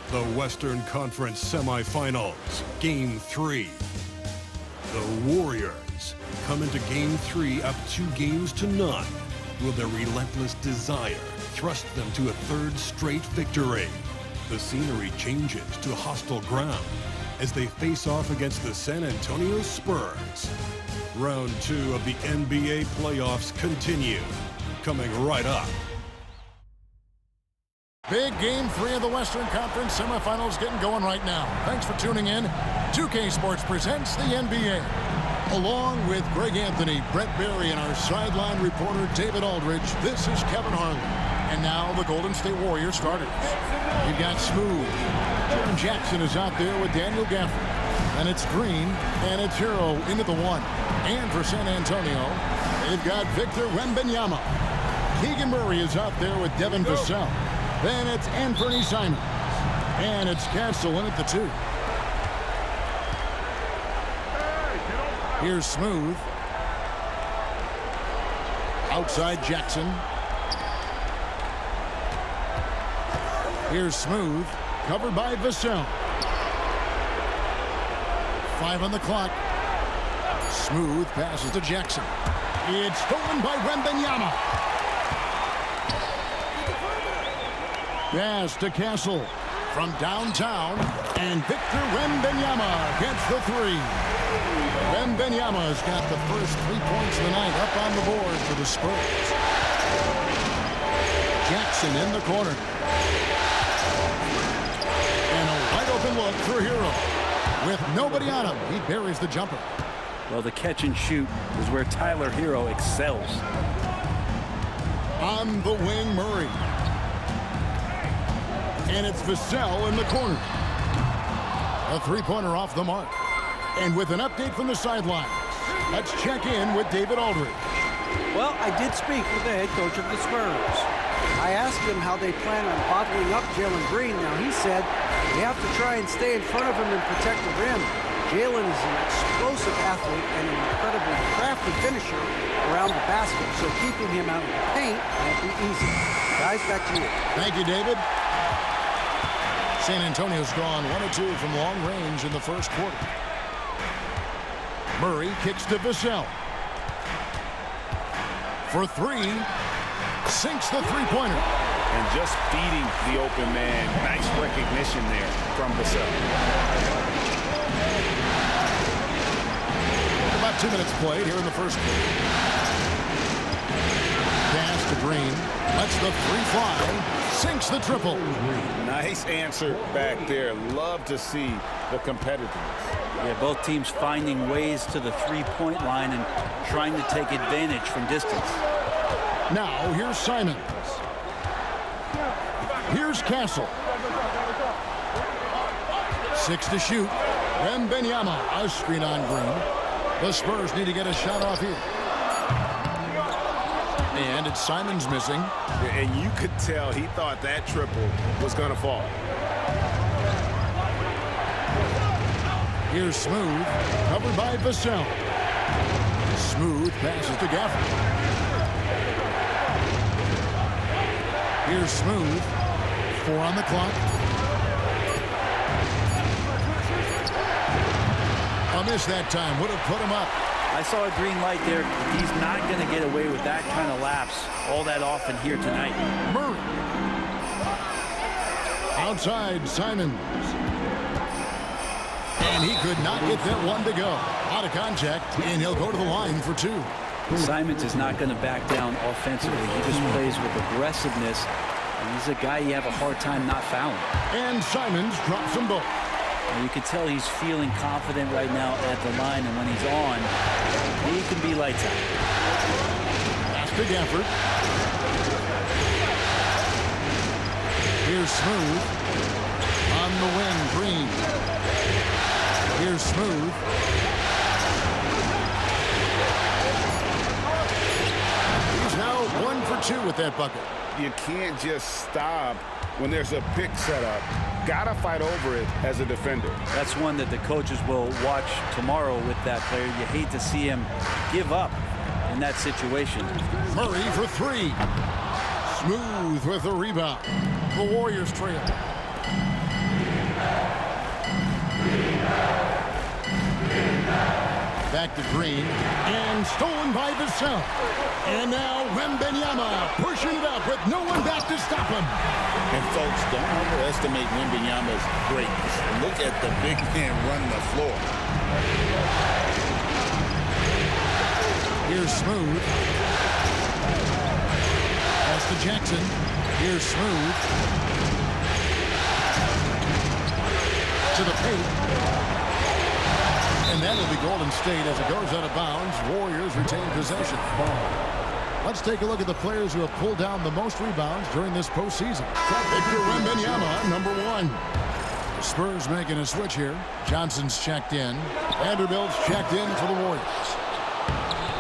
The Western Conference Semifinals, Game 3. The Warriors come into Game 3 up 2-0. Will their relentless desire thrust them to a third straight victory? The scenery changes to hostile ground as they face off against the San Antonio Spurs. Round 2 of the NBA playoffs continue, coming right up. Big Game 3 of the Western Conference semifinals getting going right now. Thanks for tuning in. 2K Sports presents the NBA. Along with Greg Anthony, Brett Berry, and our sideline reporter David Aldridge, this is Kevin Harlan. And now the Golden State Warriors starters. You've got Smooth. Jaren Jackson is out there with Daniel Gafford. And it's Green, and it's Hero into the one. And for San Antonio, they've got Victor Wembanyama. Keegan Murray is out there with Devin Vassell. Then it's Anthony Simons. And it's Castle in at the 2. Here's Smooth. Outside Jackson. Here's Smooth. Covered by Vassell. 5 on the clock. Smooth passes to Jackson. It's stolen by Wembanyama. Pass to Castle from downtown, and Victor Wembanyama gets the 3. Wembanyama's got the first 3 points of the night up on the board for the Spurs. Jackson in the corner. And a wide open look for Hero. With nobody on him, he buries the jumper. Well, the catch and shoot is where Tyler Hero excels. On the wing, Murray. And it's Vassell in the corner. A three-pointer off the mark. And with an update from the sidelines, let's check in with David Aldridge. Well, I did speak with the head coach of the Spurs. I asked him how they plan on bottling up Jalen Green. Now, he said we have to try and stay in front of him and protect the rim. Jalen is an explosive athlete and an incredibly crafty finisher around the basket, so keeping him out of the paint won't be easy. Guys, back to you. Thank you, David. San Antonio's gone 1 of 2 from long range in the first quarter. Murray kicks to Vassell. For 3, sinks the three-pointer. And just feeding the open man. Nice recognition there from Vassell. About 2 minutes played here in the first quarter. Pass to Green. Lets the 3 fly. Sinks the triple. Nice answer back there. Love to see the competitiveness. Yeah, both teams finding ways to the three-point line and trying to take advantage from distance. Now, here's Simons. Here's Castle. 6 to shoot. Wembanyama, a screen on Green. The Spurs need to get a shot off here. And it's Simons missing. And you could tell he thought that triple was going to fall. Here's Smooth, covered by Vassell. Smooth passes to Gafford. Here's Smooth, 4 on the clock. A miss that time, would have put him up. I saw a green light there. He's not going to get away with that kind of lapse all that often here tonight. Murray. Outside, Simons. And he could not get that one to go. Out of contact, and he'll go to the line for 2. Simons is not going to back down offensively. He just plays with aggressiveness, and he's a guy you have a hard time not fouling. And Simons drops them both. And you can tell he's feeling confident right now at the line, and when he's on, he can be lights out. Pass to Gafford. Here's Smooth. On the wing, Green. Here's Smooth. He's now 1 for 2 with that bucket. You can't just stop when there's a pick set up. Gotta fight over it as a defender. That's one that the coaches will watch tomorrow with that player. You hate to see him give up in that situation. Murray for three. Smooth with the rebound. The Warriors trail. Back to Green. And stolen by Vassell. And now Wembanyama pushing it up with no one back to stop him. And folks, don't underestimate Wembanyama's greatness. Look at the big man running the floor. Here's Smooth. Pass to Jackson. Here's Smooth. To the paint. And that'll be Golden State as it goes out of bounds. Warriors retain possession. Let's take a look at the players who have pulled down the most rebounds during this postseason. Victor Wembanyama, number one. The Spurs making a switch here. Johnson's checked in. Vanderbilt's checked in for the Warriors.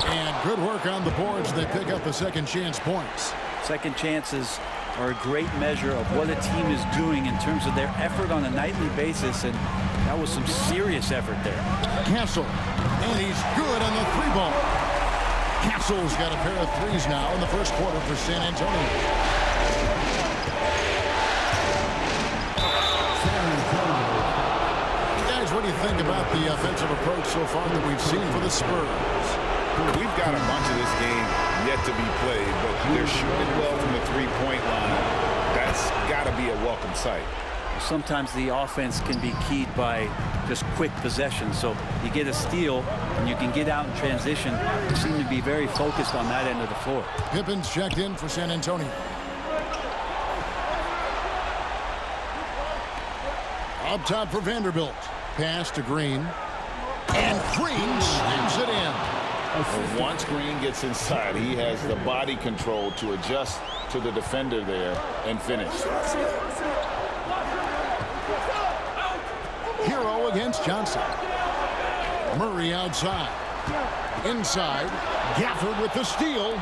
And good work on the boards. They pick up the second chance points. Second chances are a great measure of what a team is doing in terms of their effort on a nightly basis, and that was some serious effort there. Castle, and he's good on the three ball. Castle's got a pair of threes now in the first quarter for San Antonio. Guys, what do you think about the offensive approach so far that we've seen for the Spurs? We've got a bunch of this game yet to be played, but they're shooting well from the three-point line. That's got to be a welcome sight. Sometimes the offense can be keyed by just quick possession. So you get a steal and you can get out in transition. They seem to be very focused on that end of the floor. Pippen's checked in for San Antonio. Up top for Vanderbilt. Pass to Green. And Green slams it in. Once Green gets inside, he has the body control to adjust to the defender there and finish. Hero against Johnson. Murray outside. Inside. Gafford with the steal.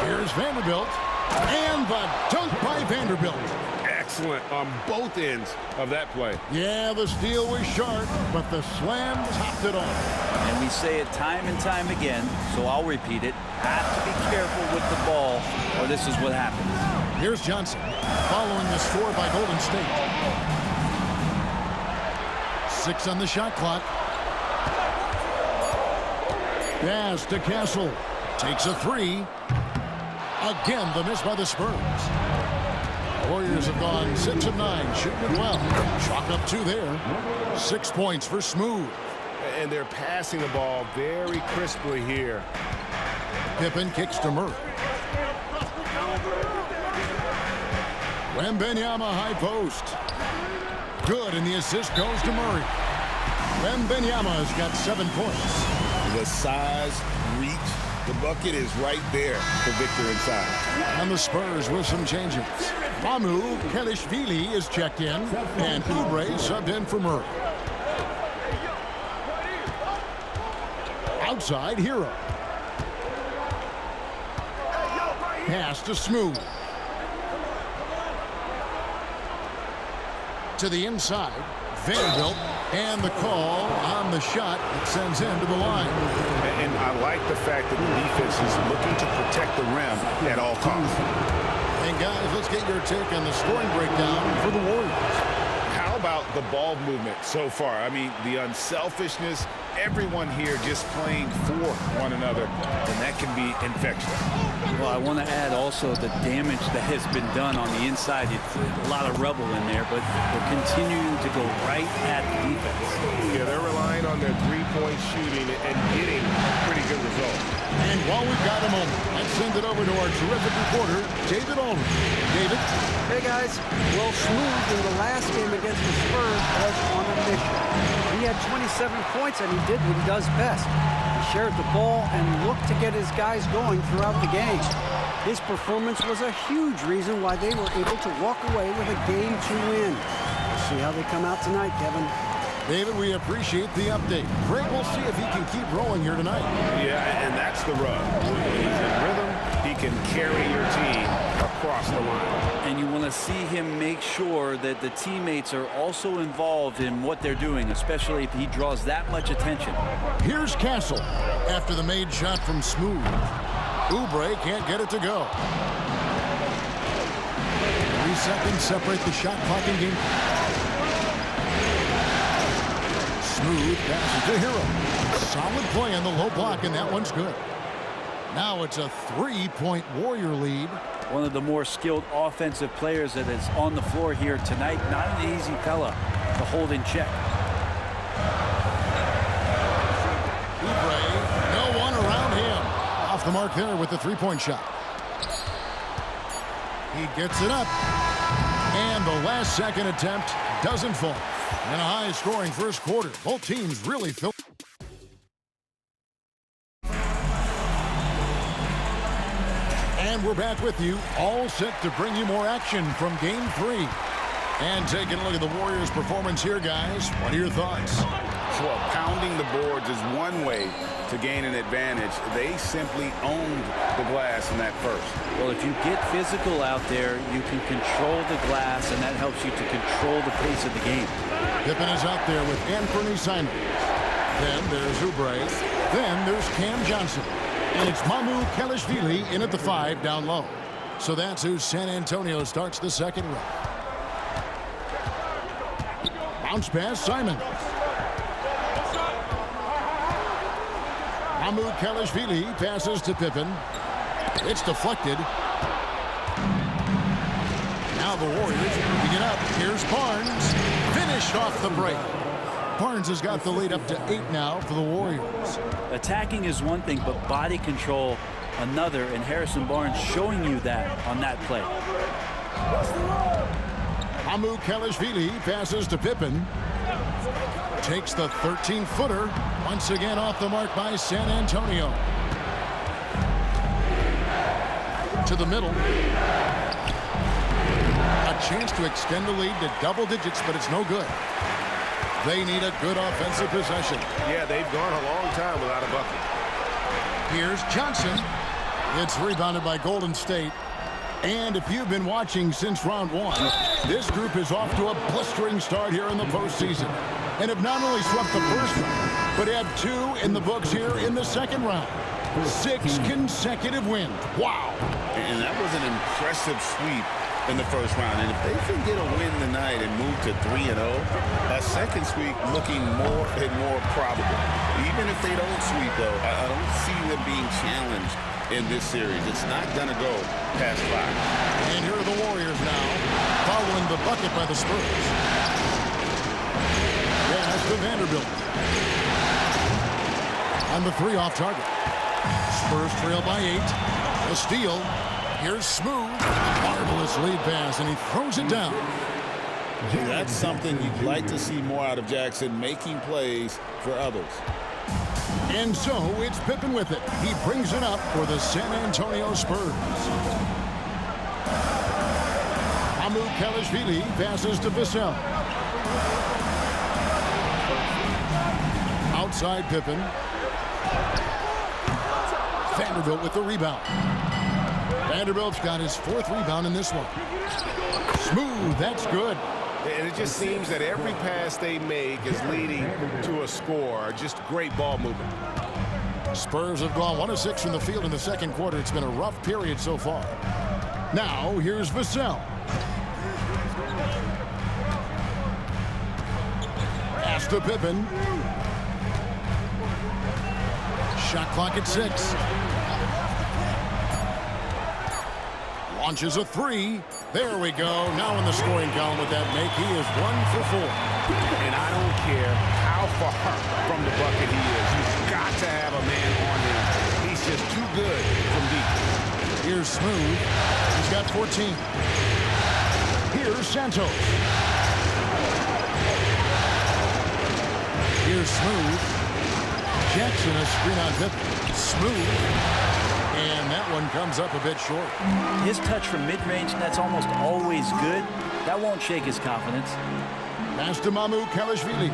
Here's Vanderbilt. And the dunk by Vanderbilt. Excellent on both ends of that play. Yeah, the steal was sharp, but the slam topped it off. And we say it time and time again, so I'll repeat it. Have to be careful with the ball, or this is what happens. Here's Johnson, following the score by Golden State. 6 on the shot clock. Pass to Castle. Takes a three. Again, the miss by the Spurs. Warriors have gone 6 of 9, shooting it well. Chalk up 2 there. 6 points for Smooth. And they're passing the ball very crisply here. Pippen kicks to Murray. Wembanyama high post. Good, and the assist goes to Murray. Wembanyama's got 7 points. The size, reach, the bucket is right there for Victor inside. And the Spurs with some changes. Mamu Kelishvili is checked in, and Oubre subbed in for Murray. Outside, Hero. Pass to Smooth. To the inside, Vanderbilt, and the call on the shot that sends him to the line. And I like the fact that the defense is looking to protect the rim at all costs. And guys, let's get your take on the scoring breakdown for the Warriors. How about the ball movement so far? I mean, the unselfishness, everyone here just playing for one another, and that can be infectious. Well, I want to add also the damage that has been done on the inside. It's a lot of rubble in there, but they're continuing to go right at the defense. Yeah, they're relying on their three-point shooting and getting pretty good results. And while we've got a moment, let's send it over to our terrific reporter, David Aldridge. David? Hey, guys. Well, Smooth in the last game against the Spurs was on a mission. He had 27 points, and he did what he does best. He shared the ball and looked to get his guys going throughout the game. His performance was a huge reason why they were able to walk away with a game to win. We'll see how they come out tonight, Kevin. David, we appreciate the update. Greg, we'll see if he can keep rolling here tonight. Yeah, and that's the rub. When he's in rhythm, he can carry your team across the line. And And you want to see him make sure that the teammates are also involved in what they're doing, especially if he draws that much attention. Here's Castle after the made shot from Smooth. Oubre can't get it to go. 3 seconds separate the shot clock in game. Smooth passes to Hero. Solid play on the low block, and that one's good. Now it's a 3-point Warrior lead. One of the more skilled offensive players that is on the floor here tonight. Not an easy fella to hold in check. Oubre, no one around him. Off the mark there with the 3-point shot. He gets it up. And the last second attempt doesn't fall. In a high-scoring first quarter, both teams really filled. And we're back with you, all set to bring you more action from Game 3. And taking a look at the Warriors' performance here, guys. What are your thoughts? Well, pounding the boards is one way to gain an advantage. They simply owned the glass in that first. Well, if you get physical out there, you can control the glass, and that helps you to control the pace of the game. Pippen is out there with Anthony Simons. Then there's Oubre. Then there's Cam Johnson. And it's Mamu Kelishvili in at the 5 down low. So that's who San Antonio starts the second round. Bounce pass, Simon. Mamu Kelishvili passes to Pippen. It's deflected. Now the Warriors moving it up. Here's Barnes. Finished off the break. Barnes has got the lead up to 8 now for the Warriors. Attacking is one thing, but body control another, and Harrison Barnes showing you that on that play. Mamu Kelishvili passes to Pippen. Takes the 13-footer. Once again off the mark by San Antonio. To the middle. A chance to extend the lead to double digits, but it's no good. They need a good offensive possession. Yeah, they've gone a long time without a bucket. Here's Johnson. It's rebounded by Golden State. And if you've been watching since round 1, this group is off to a blistering start here in the postseason. And have not only swept the first round, but have 2 in the books here in the second round. 6 consecutive wins. Wow. And that was an impressive sweep in the first round. And if they can get a win tonight and move to 3-0, that second sweep looking more and more probable. Even if they don't sweep, though, I don't see them being challenged in this series. It's not going to go past 5. And here are the Warriors now, following the bucket by the Spurs. Pass to Vanderbilt. On the 3 off target. Spurs trail by 8. A steal. Here's Smooth. Marvelous lead pass, and he throws it down. That's something you'd like to see more out of Jackson, making plays for others. And so it's Pippen with it. He brings it up for the San Antonio Spurs. Mamu Kelishvili passes to Vassell. Outside Pippen. Vanderbilt with the rebound. Vanderbilt's got his 4th rebound in this one. Smooth, that's good. And it just seems that every pass they make is leading to a score. Just great ball movement. Spurs have gone 1 of 6 from the field in the second quarter. It's been a rough period so far. Now, here's Vassell. Pass to Pippen. Shot clock at 6. Launches a 3. There we go. Now in the scoring column with that make, he is 1 for 4. And I don't care how far from the bucket he is. You've got to have a man on him. He's just too good from deep. Here's Smooth. He's got 14. Here's Santos. Here's Smooth. Jackson, a screen on Pippen. Smooth. And that one comes up a bit short. His touch from mid-range, that's almost always good. That won't shake his confidence. Pass to Mamu Kelishvili.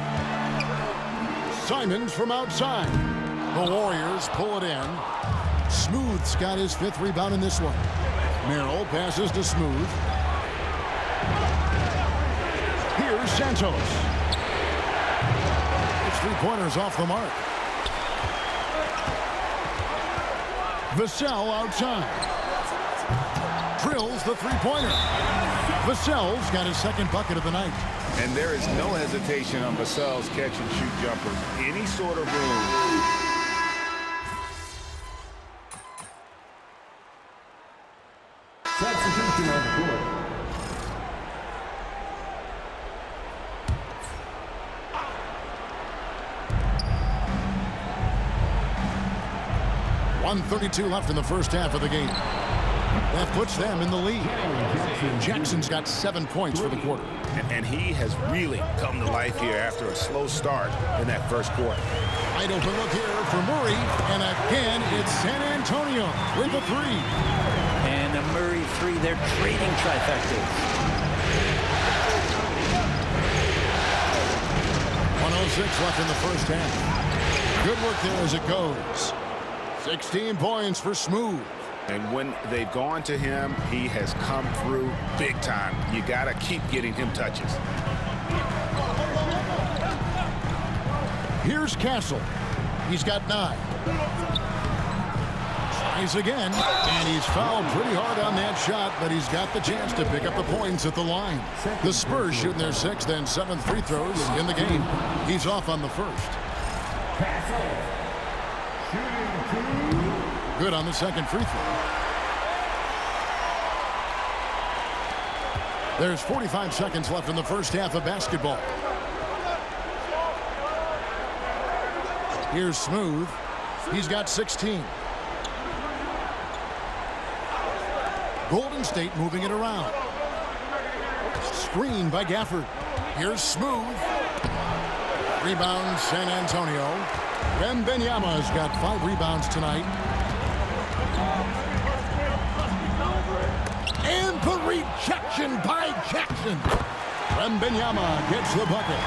Simons from outside. The Warriors pull it in. Smooth's got his 5th rebound in this one. Merrill passes to Smooth. Here's Santos. It's three-pointers off the mark. Vassell outside. Drills the three-pointer. Vassell's got his second bucket of the night. And there is no hesitation on Vassell's catch-and-shoot jumpers. Any sort of room. Substitution on the court. .132 left in the first half of the game. That puts them in the lead. Jackson's got 7 points for the quarter. And he has really come to life here after a slow start in that first quarter. Wide open look here for Murray. And again, it's San Antonio with a three. And a Murray three. They're trading trifectas. 1:06 left in the first half. Good work there as it goes. 16 points for Smooth. And when they've gone to him, he has come through big time. You got to keep getting him touches. Here's Castle. He's got 9. Tries again, and he's fouled pretty hard on that shot, but he's got the chance to pick up the points at the line. The Spurs shooting their 6th and 7th free throws in the game. He's off on the first. Good on the second free throw. There's 45 seconds left in the first half of basketball. Here's Smooth. He's got 16. Golden State moving it around. Screen by Gafford. Here's Smooth. Rebound San Antonio. Wembanyama's got 5 rebounds tonight. And the rejection by Jackson. Wembanyama gets the bucket.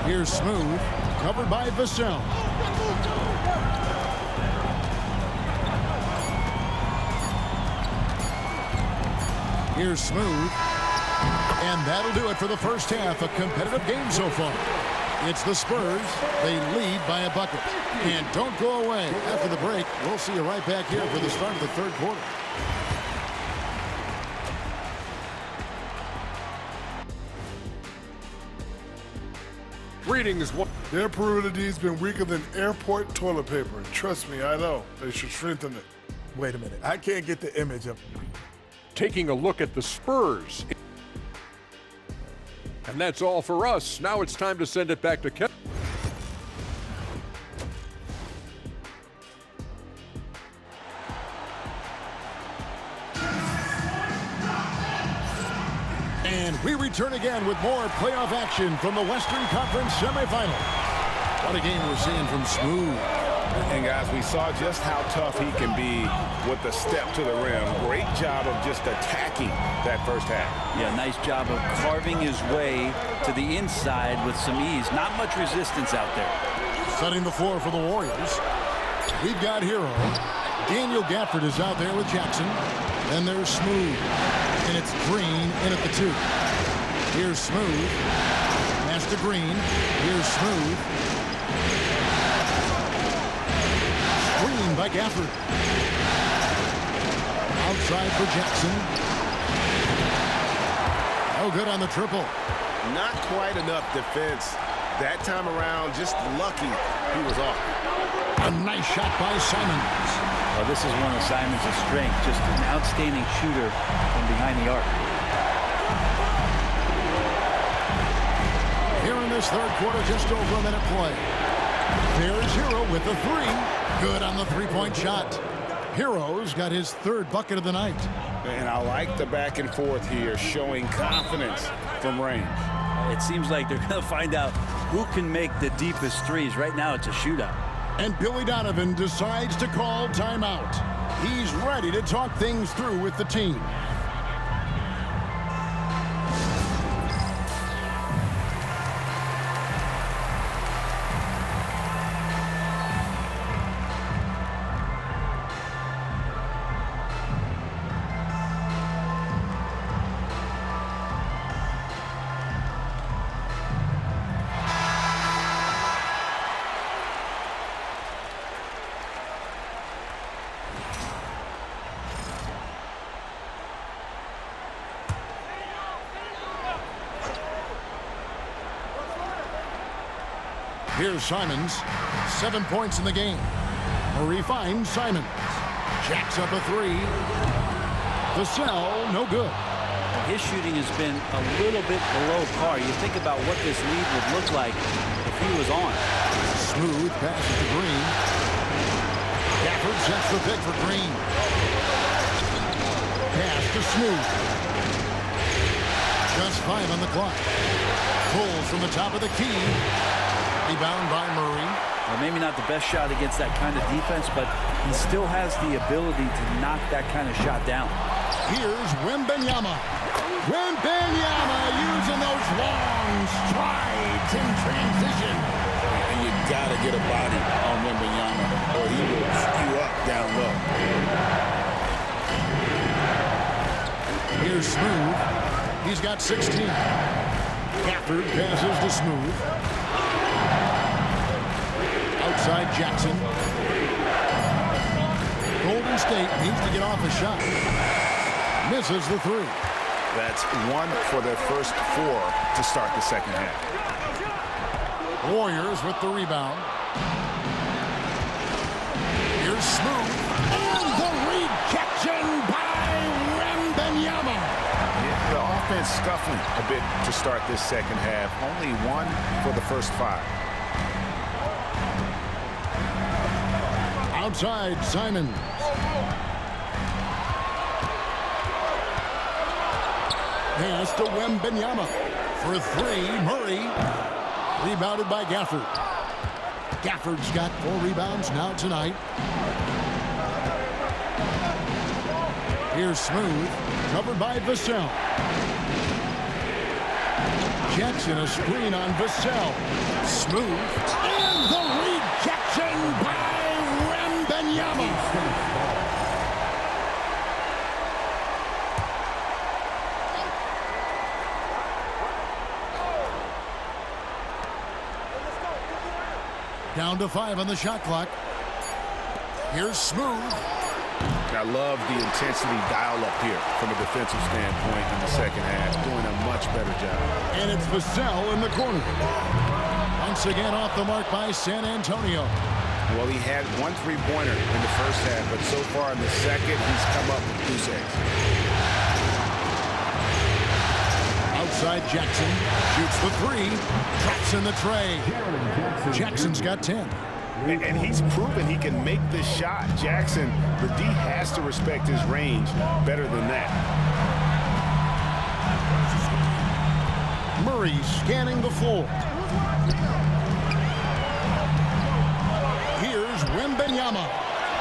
Here's Smooth, covered by Vassell. Here's Smooth. And that'll do it for the first half. A competitive game so far. It's the Spurs. They lead by a bucket. And don't go away. After the break, we'll see you right back here for the start of the third quarter. Greetings. Their perimeter D's been weaker than airport toilet paper. Trust me, I know. They should strengthen it. Wait a minute. I can't get the image of... Taking a look at the Spurs. And that's all for us. Now it's time to send it back to Kevin. And we return again with more playoff action from the Western Conference semifinal. What a game we're seeing from Smooth. And guys, we saw just how tough he can be with the step to the rim. Great job of just attacking that first half. Yeah, nice job of carving his way to the inside with some ease. Not much resistance out there. Setting the floor for the Warriors. We've got Hero. Daniel Gafford is out there with Jackson. Then there's Smooth. And it's Green in at the 2. Here's Smooth. Pass to Green. Here's Smooth. Screen by Gafford. Outside for Jackson. Oh, good on the triple. Not quite enough defense. That time around, just lucky he was off. A nice shot by Simons. Well, this is one of Simons' strengths. Just an outstanding shooter from behind the arc. Here in this third quarter, just over a minute play. There's Hero with the 3. Good on the three-point shot. Hero's got his 3rd bucket of the night. And I like the back and forth here, showing confidence from range. It seems like they're going to find out who can make the deepest threes. Right now, it's a shootout. And Billy Donovan decides to call timeout. He's ready to talk things through with the team. Here's Simons. 7 points in the game. Murray finds Simons. Jacks up a three. Vassell, no good. His shooting has been a little bit below par. You think about what this lead would look like if he was on. Smooth passes to Green. Gafford sets the pick for Green. Pass to Smooth. Just 5 on the clock. Pulls from the top of the key. Rebound by Murray. Well, maybe not the best shot against that kind of defense, but he still has the ability to knock that kind of shot down. Here's Wembanyama. Wembanyama using those long strides in transition. And you got to get a body on Wembanyama or he will skew up down low. Here's Smooth. He's got 16. Gafford passes to Smooth. Outside Jackson. Golden State needs to get off a shot. Misses the three. That's 1 for their first 4 to start the second half. Warriors with the rebound. Here's Smooth. And the rejection by Wembanyama. Yeah, the offense scuffling a bit to start this second half. Only 1 for the first 5. Outside Simons. Pass to Wembanyama. For 3, Murray. Rebounded by Gafford. Gafford's got 4 rebounds now tonight. Here's Smooth. Covered by Vassell. Jackson a screen on Vassell. Smooth. And the rejection by Wembanyama. Down to 5 on the shot clock. Here's Smooth. I love the intensity dial up here from a defensive standpoint in the second half. Doing a much better job. And it's Vassell in the corner. Once again off the mark by San Antonio. Well, he had 1 3-pointer in the first half, but so far in the second, he's come up with 2 saves. Outside Jackson. Shoots the 3. Drops in the tray. Jackson's got 10. And he's proven he can make this shot. Jackson, the D has to respect his range better than that. Murray scanning the floor. Here's Wembanyama.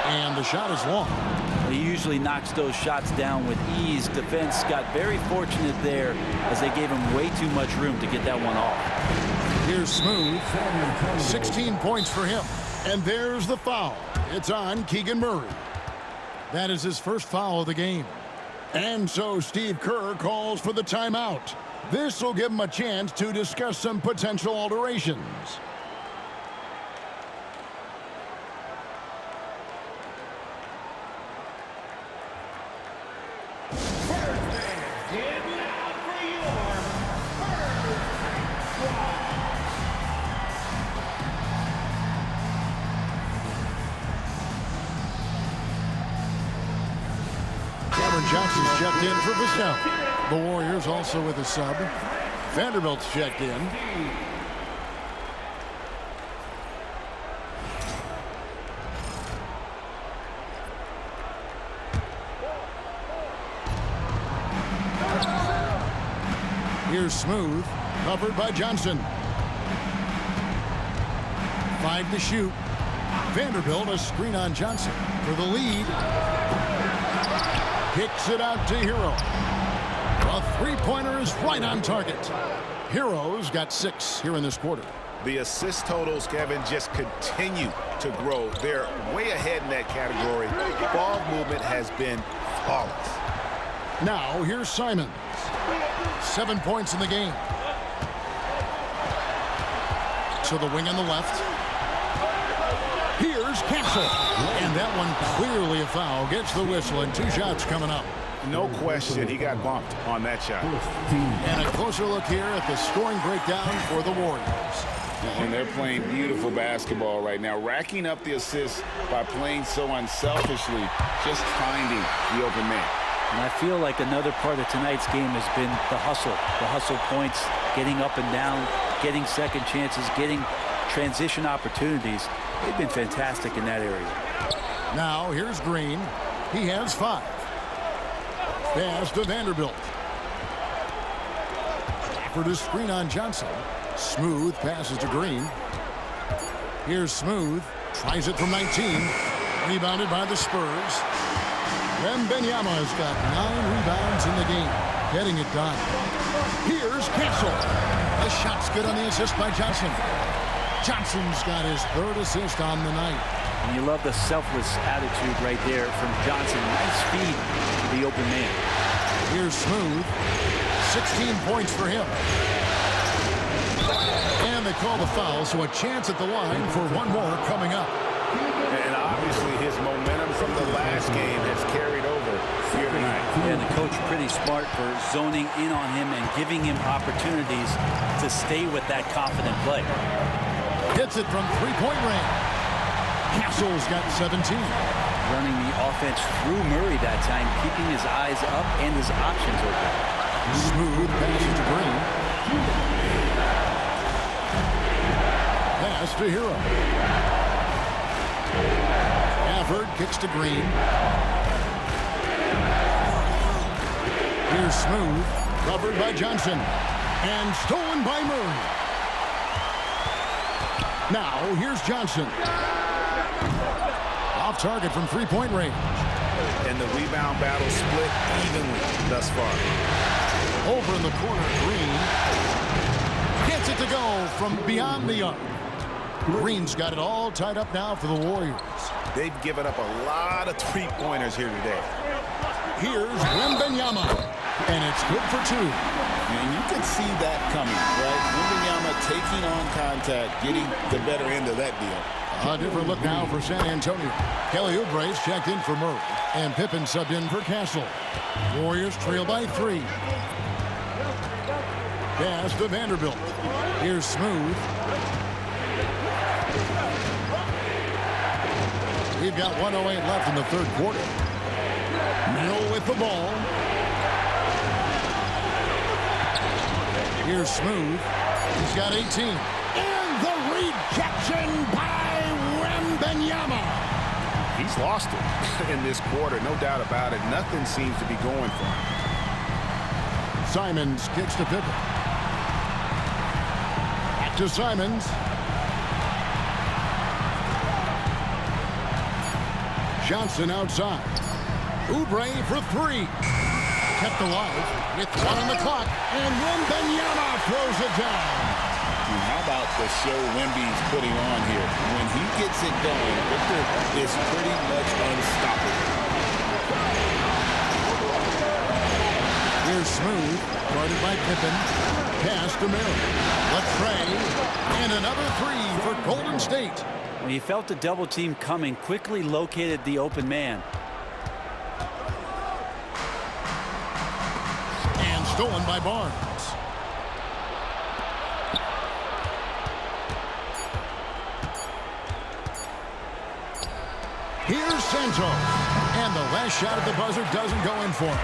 And the shot is long. He usually knocks those shots down with ease. Defense got very fortunate there as they gave him way too much room to get that one off. Here's Smooth. 16 points for him. And there's the foul. It's on Keegan Murray. That is his first foul of the game. And so Steve Kerr calls for the timeout. This will give him a chance to discuss some potential alterations. Johnson's checked in for Vassell. The Warriors also with a sub. Vanderbilt's checked in. Here's Smooth, covered by Johnson. 5 to shoot. Vanderbilt a screen on Johnson for the lead. Kicks it out to Hero. A 3-pointer is right on target. Hero's got 6 here in this quarter. The assist totals, Kevin, just continue to grow. They're way ahead in that category. Ball movement has been flawless. Now here's Simons. 7 points in the game. To the wing on the left. Here's Capsule. And that one clearly a foul. Gets the whistle and 2 shots coming up. No question, he got bumped on that shot. And a closer look here at the scoring breakdown for the Warriors. And they're playing beautiful basketball right now, racking up the assists by playing so unselfishly, just finding the open man. And I feel like another part of tonight's game has been the hustle points, getting up and down, getting second chances, getting transition opportunities. They've been fantastic in that area. Now here's Green. He has 5. Pass to Vanderbilt. For the screen on Johnson. Smooth passes to Green. Here's Smooth. Tries it from 19. Rebounded by the Spurs. Wembanyama's got 9 rebounds in the game. Getting it done. Here's Castle. The shot's good on the assist by Johnson. Johnson's got his 3rd assist on the night. And you love the selfless attitude right there from Johnson. Nice feed to the open man. Here's Smooth. 16 points for him. And they call the foul, so a chance at the line for one more coming up. And obviously his momentum from the last game has carried over here tonight. And the coach pretty smart for zoning in on him and giving him opportunities to stay with that confident play. Hits it from 3-point range. Castle's got 17. Running the offense through Murray that time, keeping his eyes up and his options open. Smooth passes to Green. Pass to Hero. Gafford kicks to Green. Here's Smooth. Covered by Johnson. And stolen by Murray. Now, here's Johnson. Off target from 3-point range. And the rebound battle split evenly thus far. Over in the corner, Green. Gets it to go from beyond the arc. Green's got it all tied up now for the Warriors. They've given up a lot of 3-pointers here today. Here's Wembanyama. And it's good for 2. And you can see that coming, right? Wembanyama taking on contact, getting the better end of that deal. A different look now for San Antonio. Kelly Oubre's checked in for Murray. And Pippen subbed in for Castle. Warriors trail by 3. Pass to Vanderbilt. Here's Smooth. We've got 1:08 left in the 3rd quarter. Mill with the ball. Here's Smooth. He's got 18. And the rejection by Wembanyama. He's lost it in this quarter, no doubt about it. Nothing seems to be going for him. Simons kicks to Pippen. Back to Simons. Johnson outside. Oubre for 3. Kept alive with 1 on the clock. And Wembanyama throws it down. And how about the show Wemby's putting on here? When he gets it going, Victor is pretty much unstoppable. Here's Smooth, guarded by Pippen. Pass to Murray. Latrey. And another 3 for Golden State. When he felt the double team coming, quickly located the open man. And stolen by Barnes. Here's Santos. And the last shot at the buzzer doesn't go in for him.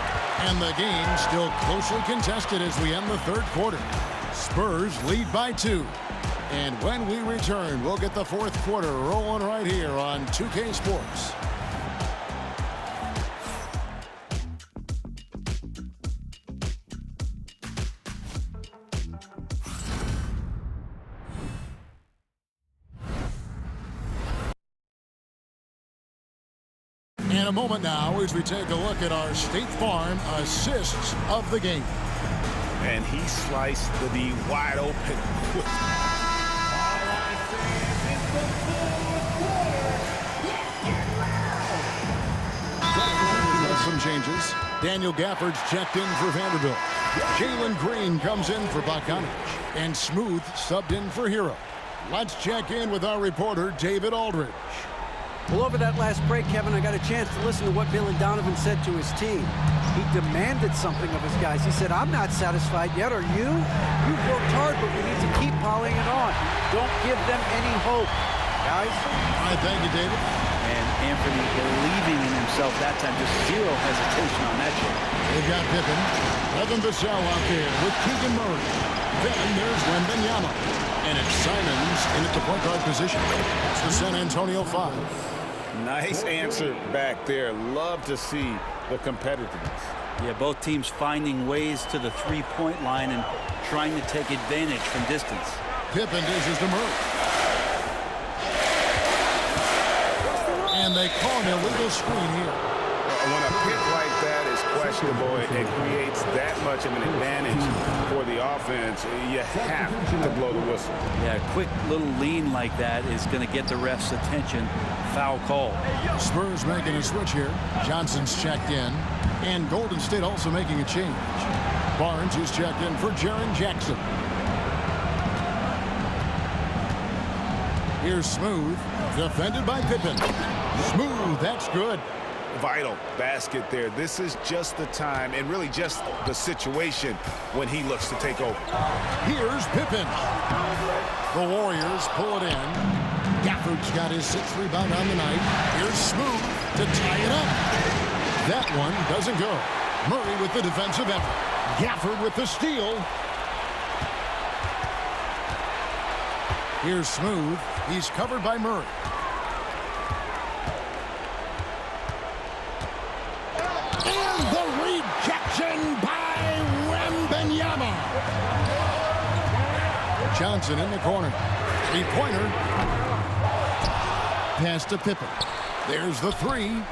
And the game still closely contested as we end the 3rd quarter. Spurs lead by 2. And when we return, we'll get the 4th quarter rolling right here on 2K Sports. In a moment now as we take a look at our State Farm assists of the game. And he sliced the D wide open. Some changes. Daniel Gafford's checked in for Vanderbilt. Jalen Green comes in for Bogdanovich. And Smooth subbed in for Hero. Let's check in with our reporter, David Aldridge. Well, over that last break, Kevin, I got a chance to listen to what Billy Donovan said to his team. He demanded something of his guys. He said, I'm not satisfied yet, are you? You've worked hard, but we need to keep piling it on. Don't give them any hope, guys. All right, thank you, David. And Anthony believing in himself that time, just zero hesitation on that shot. They've got Pippen. Evan Vassell out there with Keegan Murray. Then there's Wembanyama. And it's Simons in at the point guard position. It's the San Antonio 5. Nice answer back there. Love to see the competitiveness. Yeah, both teams finding ways to the three-point line and trying to take advantage from distance. Pippen dishes to Murray. And they call an illegal screen here. When a pick like that is questionable, it creates that much of an advantage for the offense. You have to blow the whistle. Yeah, a quick little lean like that is going to get the ref's attention. Foul call. Spurs making a switch here. Johnson's checked in. And Golden State also making a change. Barnes is checked in for Jaren Jackson. Here's Smooth. Defended by Pippen. Smooth, that's good. Vital basket there. This is just the time and really just the situation when he looks to take over. Here's Pippen. The Warriors pull it in. Gafford's got his 6th rebound on the night. Here's Smooth to tie it up. That one doesn't go. Murray with the defensive effort. Gafford with the steal. Here's Smooth. He's covered by Murray. And the rejection by Wembanyama. Johnson in the corner. Three-pointer. Pass to Pippen. There's the three.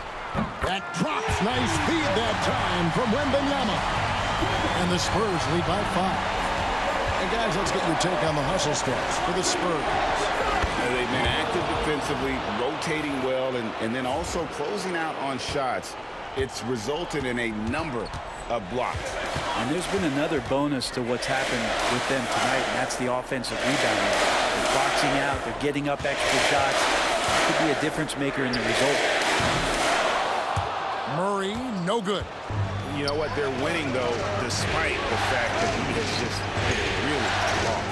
That drops. Nice feed that time from Wembanyama. And the Spurs lead by 5. And guys, let's get your take on the hustle stats for the Spurs. They've been active defensively, rotating well, and then also closing out on shots. It's resulted in a number of blocks. And there's been another bonus to what's happened with them tonight, and that's the offensive rebounding. They're boxing out, they're getting up extra shots. It could be a difference maker in the result. Murray, no good. You know what? They're winning, though, despite the fact that he has just been really off.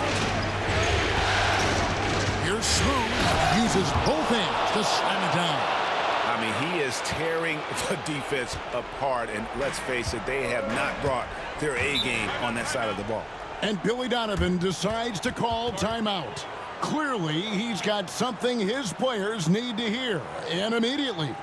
Here's Smooth. Uses both hands to slam it down. I mean, he is tearing the defense apart, and let's face it, they have not brought their A game on that side of the ball. And Billy Donovan decides to call timeout. Clearly, he's got something his players need to hear, and immediately.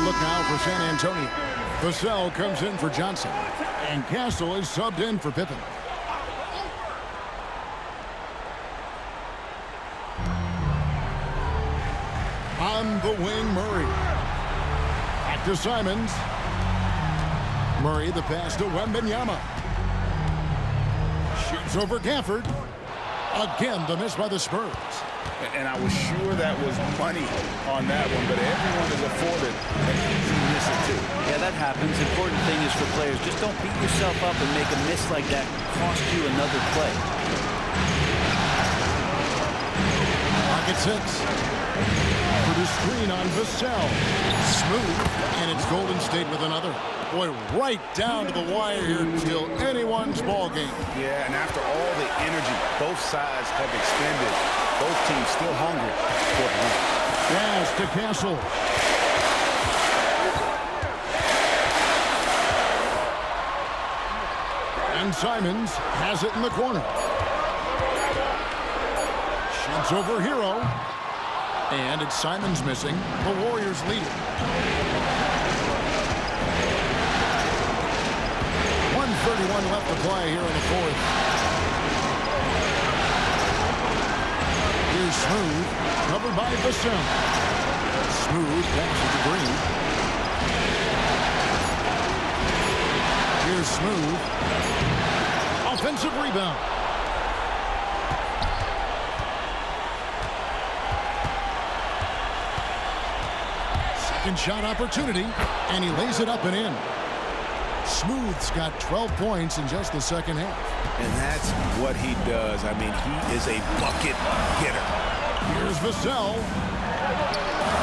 Look now for San Antonio. Vassell comes in for Johnson. And Castle is subbed in for Pippen. On the wing, Murray. Back to Simons. Murray, the pass to Wembanyama. Shoots over Gafford. Again, the miss by the Spurs. And I was sure that was money on that one, but everyone is afforded an easy miss or two. Yeah, that happens. Important thing is for players, just don't beat yourself up and make a miss like that cost you another play. Pocket 6. For the screen on Vassell. Smooth, and it's Golden State with another. Boy, right down to the wire here till anyone's ball game. Yeah, and after all the energy both sides have expended, both teams still hungry for the win. Pass to Castle. And Simons has it in the corner. Shoots over Hero. And it's Simons missing. The Warriors lead it. 1:31 left to play here in the fourth. Here's Smooth, covered by Vassell. Smooth passes to Green. Here's Smooth. Offensive rebound. Second shot opportunity, and he lays it up and in. Smooth's got 12 points in just the second half. And that's what he does. I mean, he is a bucket getter. Here's Vassell.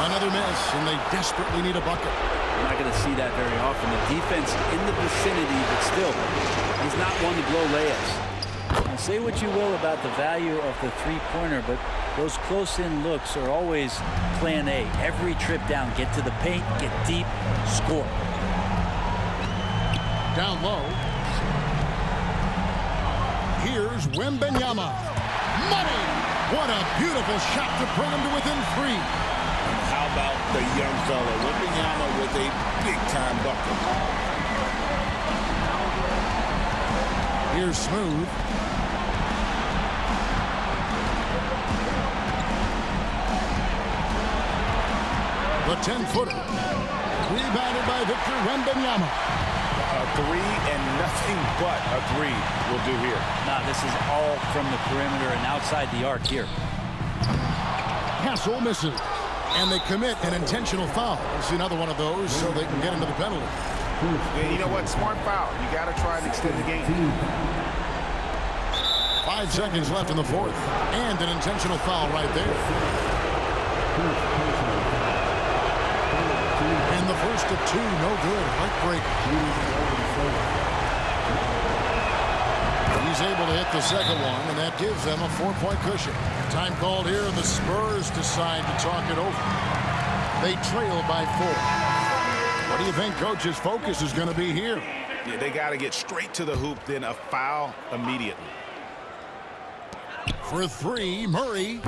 Another miss, and they desperately need a bucket. You're not going to see that very often. The defense in the vicinity, but still, he's not one to blow layups. Now, say what you will about the value of the three-pointer, but those close-in looks are always plan A. Every trip down, get to the paint, get deep, score. Down low. Here's Wembanyama. Money! What a beautiful shot to bring him to within 3. How about the young fella? Wembanyama with a big-time bucket. Here's Smooth. The 10-footer. Rebounded by Victor Wembanyama. A three and nothing but a three will do here. Nah, this is all from the perimeter and outside the arc here. Castle misses. And they commit an intentional foul. It's another one of those so they can get into the penalty. Yeah, you know what? Smart foul. You got to try and extend the game. 5 seconds left in the fourth. And an intentional foul right there. And the first of 2, no good. Heartbreak. He's able to hit the second one, and that gives them a 4-point cushion. Time called here, and the Spurs decide to talk it over. They trail by 4. What do you think Coach's focus is going to be here? Yeah, they got to get straight to the hoop, then a foul immediately. For 3, Murray.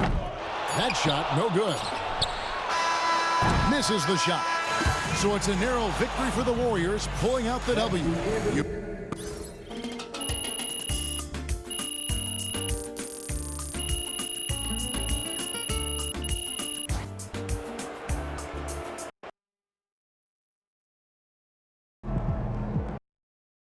That shot, no good. Misses the shot. So it's a narrow victory for the Warriors, pulling out the W.